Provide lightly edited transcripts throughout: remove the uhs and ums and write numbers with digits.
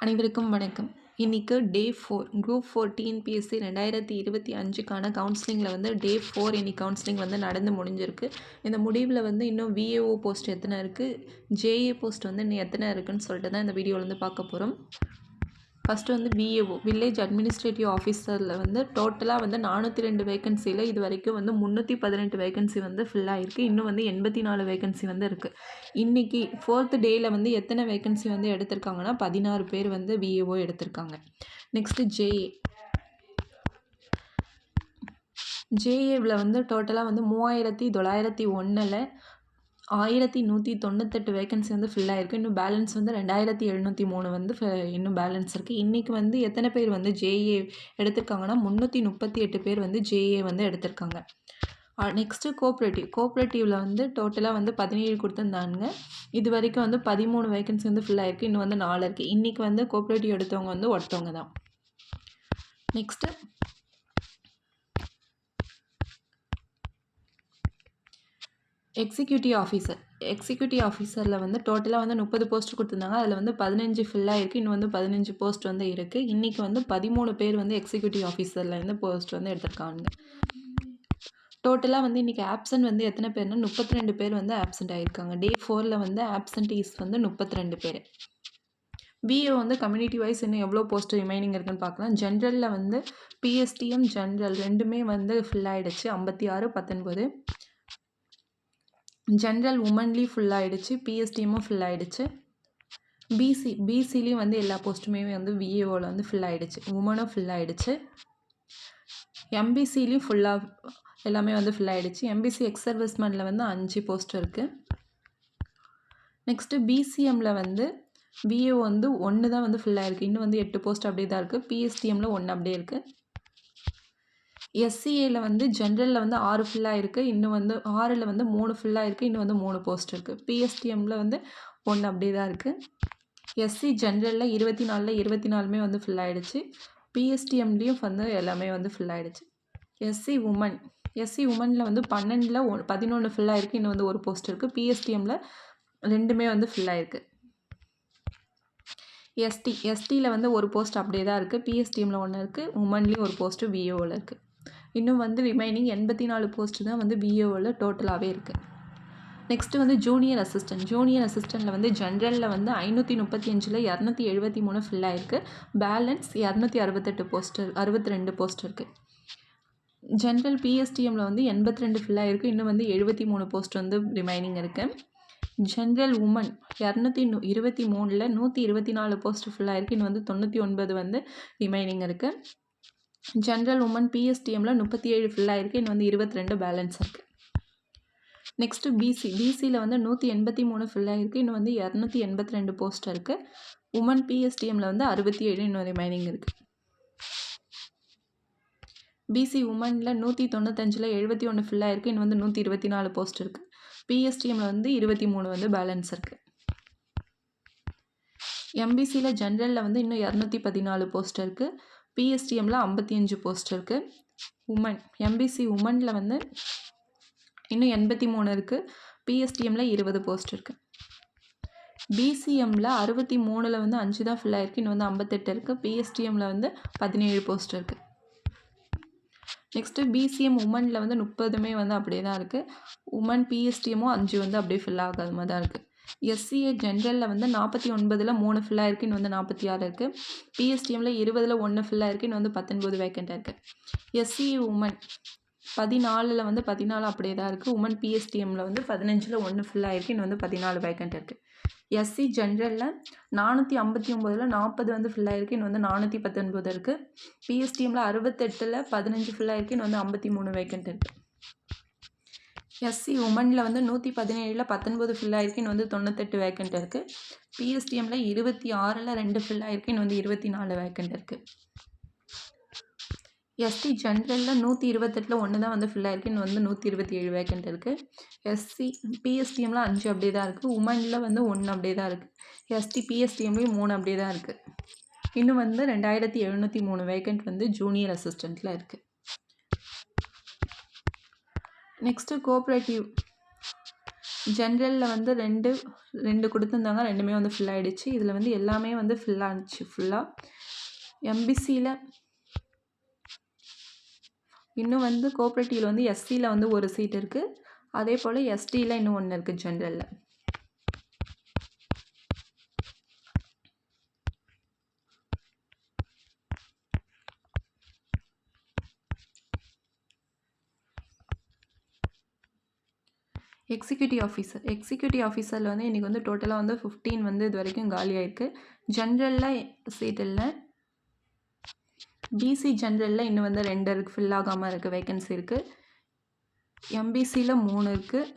அனைவருக்கும் வணக்கம். இன்னைக்கு டே 4 குரூப் 4 டிஎன்பிஎஸ்சி 2025க்கான கவுன்சிலிங்கில் வந்து டே 4 இன்னைக்கு கவுன்சிலிங் வந்து நடந்து முடிஞ்சிருக்கு. இந்த முடிவில் வந்து இன்னும் விஏஓ போஸ்ட் எத்தனை இருக்குது, ஜேஏ போஸ்ட் வந்து இன்னும் எத்தனை இருக்குதுன்னு சொல்லிட்டு தான் இந்த வீடியோவில் வந்து பார்க்க போகிறோம். ஃபஸ்ட்டு வந்து விஏஓ வில்லேஜ் அட்மினிஸ்ட்ரேட்டிவ் ஆஃபீஸரில் வந்து டோட்டலாக வந்து 402 வேகன்சியில் இது வரைக்கும் வந்து 318 வேகன்சி வந்து ஃபில் ஆகிருக்கு. இன்னும் வந்து 84 வேகன்சி வந்து இருக்குது. இன்றைக்கி 4th டேயில் வந்து எத்தனை வேகன்சி வந்து எடுத்திருக்காங்கன்னா 16 பேர் வந்து விஏஓ எடுத்திருக்காங்க. நெக்ஸ்ட்டு ஜேஏவில் வந்து டோட்டலாக வந்து 3901 1198 வேகன்சி வந்து ஃபில் ஆகிருக்கு. இன்னும் பேலன்ஸ் வந்து 2703 வந்து இன்னும் பேலன்ஸ் இருக்குது. இன்றைக்கி வந்து எத்தனை பேர் வந்து ஜேஏ எடுத்திருக்காங்கன்னா 338 பேர் வந்து ஜேஏ வந்து எடுத்திருக்காங்க. நெக்ஸ்ட்டு கோஆப்ரேட்டிவில் வந்து டோட்டலாக வந்து 17 கொடுத்துருந்தாங்க. இது வரைக்கும் வந்து 13 வேகன்சி வந்து ஃபில் ஆகிருக்கு. இன்னும் வந்து 4 இருக்குது. இன்றைக்கி வந்து கோஆப்ரேட்டிவ் எடுத்தவங்க வந்து ஒருத்தவங்க தான். நெக்ஸ்ட்டு எக்ஸிக்யூட்டிவ் ஆஃபீஸரில் வந்து டோட்டலாக வந்து 30 போஸ்ட் கொடுத்துருந்தாங்க. அதில் வந்து 15 ஃபில் ஆகிருக்கு. இன்னும் வந்து 15 போஸ்ட் வந்து இருக்குது. இன்றைக்கி வந்து 13 பேர் வந்து எக்ஸிக்யூட்டிவ் ஆஃபீஸரில் இருந்து போஸ்ட் வந்து எடுத்திருக்காங்க. டோட்டலாக வந்து இன்றைக்கி ஆப்சண்ட் வந்து எத்தனை பேர்னா 32 பேர் வந்து ஆப்சண்ட் ஆகியிருக்காங்க. டே 4ல் வந்து ஆப்சன்டீஸ் வந்து 32 பேர். விஏஓ வந்து கம்யூனிட்டி வைஸ் இன்னும் எவ்வளோ போஸ்ட் ரிமைனிங் இருக்குன்னு பார்க்கலாம். ஜென்ரலில் வந்து பிஎஸ்டிஎம் ஜென்ரல் ரெண்டுமே வந்து ஃபில் ஆகிடுச்சு. 56 19. ஜென்ரல் உமன்லேயும் ஃபுல் ஆகிடுச்சு. பிஎஸ்டிஎம்மும் ஃபில் ஆகிடுச்சு. பிசிலையும் வந்து எல்லா போஸ்ட்டுமே வந்து விஏஓவில் வந்து ஃபில் ஆகிடுச்சு. உமனும் ஃபில் ஆகிடுச்சு. எம்பிசிலையும் ஃபுல்லாக எல்லாமே வந்து ஃபில் ஆகிடுச்சு. எம்பிசி எக்ஸ் சர்வீஸ்மேனில் வந்து 5 போஸ்ட் இருக்குது. நெக்ஸ்ட்டு பிசிஎம்மில் வந்து விஏஓ வந்து 1 தான் வந்து ஃபில் ஆகிருக்கு. இன்னும் வந்து 8 போஸ்ட் அப்படியே தான் இருக்குது. பிஎஸ்டிஎம்மில் 1 அப்படியே இருக்குது. எஸ்சிஏயில் வந்து ஜென்ரலில் வந்து 6 ஃபில் ஆகிருக்கு. இன்னும் வந்து 6ல் வந்து 3 ஃபில் ஆகிருக்கு. இன்னும் வந்து 3 போஸ்ட் இருக்குது. பிஎஸ்டிஎம்மில் வந்து 1 அப்படியே தான் இருக்குது. எஸ்சி ஜென்ரலில் 24ல் 24மே வந்து ஃபில் ஆகிடுச்சு. பிஎஸ்டிஎம்லேயும் வந்து எல்லாமே வந்து ஃபில் ஆகிடுச்சு. எஸ்சி உமனில் வந்து 12ல் 11 ஃபில் ஆகிருக்கு. இன்னும் வந்து 1 போஸ்ட் இருக்குது. பிஎஸ்டிஎம்மில் 2மே வந்து ஃபில் ஆகிருக்கு. எஸ்டியில் வந்து 1 போஸ்ட் அப்படியே தான் இருக்குது. பிஎஸ்டிஎம்மில் 1 இருக்குது. உமன்லேயும் 1 போஸ்ட்டு விஏஓவில் இருக்குது. இன்னும் வந்து ரிமைனிங் 84 போஸ்ட்டு தான் வந்து விஏஓவில் டோட்டலாகவே இருக்குது. நெக்ஸ்ட்டு வந்து ஜூனியர் அசிஸ்டண்ட்டில் வந்து ஜென்ரலில் வந்து 535ல் 273 ஃபில் ஆகிருக்கு. பேலன்ஸ் 268 போஸ்ட் 62 போஸ்ட் இருக்குது. ஜென்ரல் பிஎஸ்டிஎம்மில் வந்து 82 ஃபில் ஆகிருக்கு. இன்னும் வந்து 73 போஸ்ட் வந்து ரிமைனிங் இருக்குது. ஜென்ரல் உமன் 223ல் 124 போஸ்ட் ஃபில் ஆகிருக்கு. இன்னும் வந்து 99 வந்து ரிமைனிங் இருக்குது. ஜென்ரல் உமன் பிஎஸ்டிஎம்மில் 37 ஃபில் ஆகிருக்கு. இன்னும் வந்து 22 பேலன்ஸ் இருக்குது. நெக்ஸ்ட்டு பிசியில் வந்து 183 ஃபில் ஆகிருக்கு. இன்னும் வந்து 282 போஸ்ட் இருக்குது. உமன் பிஎஸ்டிஎம்மில் வந்து 67 இன்னும் ரிமைனிங் இருக்குது. பிசி உமனில் 195ல் 71 ஃபில் ஆகிருக்கு. இன்னும் வந்து 124 போஸ்ட் இருக்குது. பிஎஸ்டிஎம்மில் வந்து 23 வந்து பேலன்ஸ் இருக்குது. எம்பிசியில் ஜென்ரலில் வந்து இன்னும் 214 போஸ்ட் இருக்குது. பிஎஸ்டிஎம்மில் 55 போஸ்ட் இருக்குது. எம்பிசி உமனில் வந்து இன்னும் 83 இருக்குது. பிஎஸ்டிஎம்மில் 20 போஸ்ட் இருக்குது. பிசிஎம்மில் 63ல் வந்து 5 தான் ஃபில் ஆகிருக்கு. இன்னும் வந்து 58 இருக்குது. பிஎஸ்டிஎம்மில் வந்து 17 போஸ்ட் இருக்குது. நெக்ஸ்ட்டு பிசிஎம் உமனில் வந்து 30மே வந்து அப்படியே தான் இருக்குது. உமன் பிஎஸ்டிஎம்மும் 5 வந்து அப்படியே ஃபில் ஆகாத மாதிரி தான் இருக்குது. எஸ்சிஏ ஜென்ரலில் வந்து 49ல் 3 ஃபில் ஆகிருக்கு. இன்னும் வந்து 46 இருக்குது. பிஎஸ்டிஎம்மில் 20ல் 1 ஃபில் ஆகிருக்கு. இன்னும் வந்து 19 வேக்கண்ட் இருக்குது. எஸ்சிஏ உமன் 14ல் வந்து 14 அப்படியே தான் இருக்குது. உமன் பிஎஸ்டிஎம்மில் வந்து 15ல் 1 ஃபில் ஆகிருக்கு. இன்னும் வந்து 14 வேக்கண்ட் இருக்குது. எஸ்சி ஜென்ரலில் 459ல் 40 வந்து ஃபில் ஆகிருக்கு. இன்னும் வந்து 419 இருக்குது. பிஎஸ்டிஎம்மில் 68ல் 15 ஃபில் ஆகிருக்கு. இன்னும் வந்து 53 வேக்கண்ட் இருக்குது. எஸ்சி உமனில் வந்து 117ல் 19 ஃபில் ஆகிருக்கு. இன்னும் வந்து 98 வேக்கண்ட் இருக்குது. பிஎஸ்டிஎம்மில் 26ல் 2 ஃபில் ஆகிருக்கு. இன்னும் வந்து 24 வேக்கண்ட் இருக்குது. எஸ்டி ஜென்ரலில் 128ல் 1 தான் வந்து ஃபில் ஆகிருக்கு. இன்னும் வந்து 127 வேக்கண்ட் இருக்குது. பிஎஸ்டிஎம்மில் 5 அப்படியே தான் இருக்குது. உமனில் வந்து 1 அப்படியே தான் இருக்குது. எஸ்டி பிஎஸ்டிஎம்லேயும் 3 அப்படியே தான் இருக்குது. இன்னும் வந்து 2703 வேக்கண்ட் வந்து ஜூனியர் அசிஸ்டண்ட்டில் இருக்குது. நெக்ஸ்ட்டு கோஆப்ரேட்டிவ் ஜென்ரலில் வந்து ரெண்டு கொடுத்துருந்தாங்க, ரெண்டுமே வந்து ஃபில் ஆகிடுச்சு. இதில் வந்து எல்லாமே வந்து ஃபில் ஆகிடுச்சு ஃபுல்லாக. எம்பிசியில் இன்னும் வந்து கோஆப்ரேட்டிவில் வந்து எஸ்சியில் வந்து ஒரு சீட் இருக்குது. அதே போல் எஸ்டியில் இன்னும் ஒன்று இருக்குது ஜென்ரலில். எக்ஸிக்யூட்டிவ் ஆஃபீஸரில் வந்து இன்றைக்கி வந்து டோட்டலாக வந்து 15 வந்து இது வரைக்கும் காலி ஆகிருக்கு. ஜென்ரலில் சீட் இல்லை. பிசி ஜென்ரலில் இன்னும் வந்து 2 இருக்குது, ஃபில் ஆகாமல் இருக்குது, வேக்கன்சி இருக்குது. எம்பிசியில் 3 இருக்குது.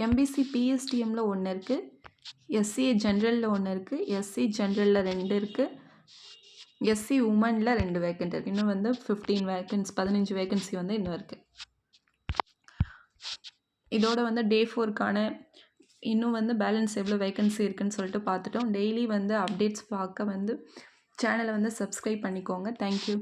எம்பிசி பிஎஸ்டிஎம்மில் 1 இருக்குது. எஸ்சிஏ ஜென்ரலில் 1 இருக்குது. எஸ்சி ஜென்ரலில் 2 இருக்குது. எஸ்சி உமனில் 2 வேக்கன்ட் இருக்குது. இன்னும் வந்து 15 வேக்கன்சி வந்து இன்னும் இருக்குது. இதோட வந்து டே 4க்கான இன்னும் வந்து பேலன்ஸ் எவ்வளோ வேக்கன்சி இருக்குதுன்னு சொல்லிட்டு பார்த்துட்டோம். டெய்லி வந்து அப்டேட்ஸ் பார்க்க வந்து சேனலை வந்து சப்ஸ்கிரைப் பண்ணிக்கோங்க. தேங்க்யூ.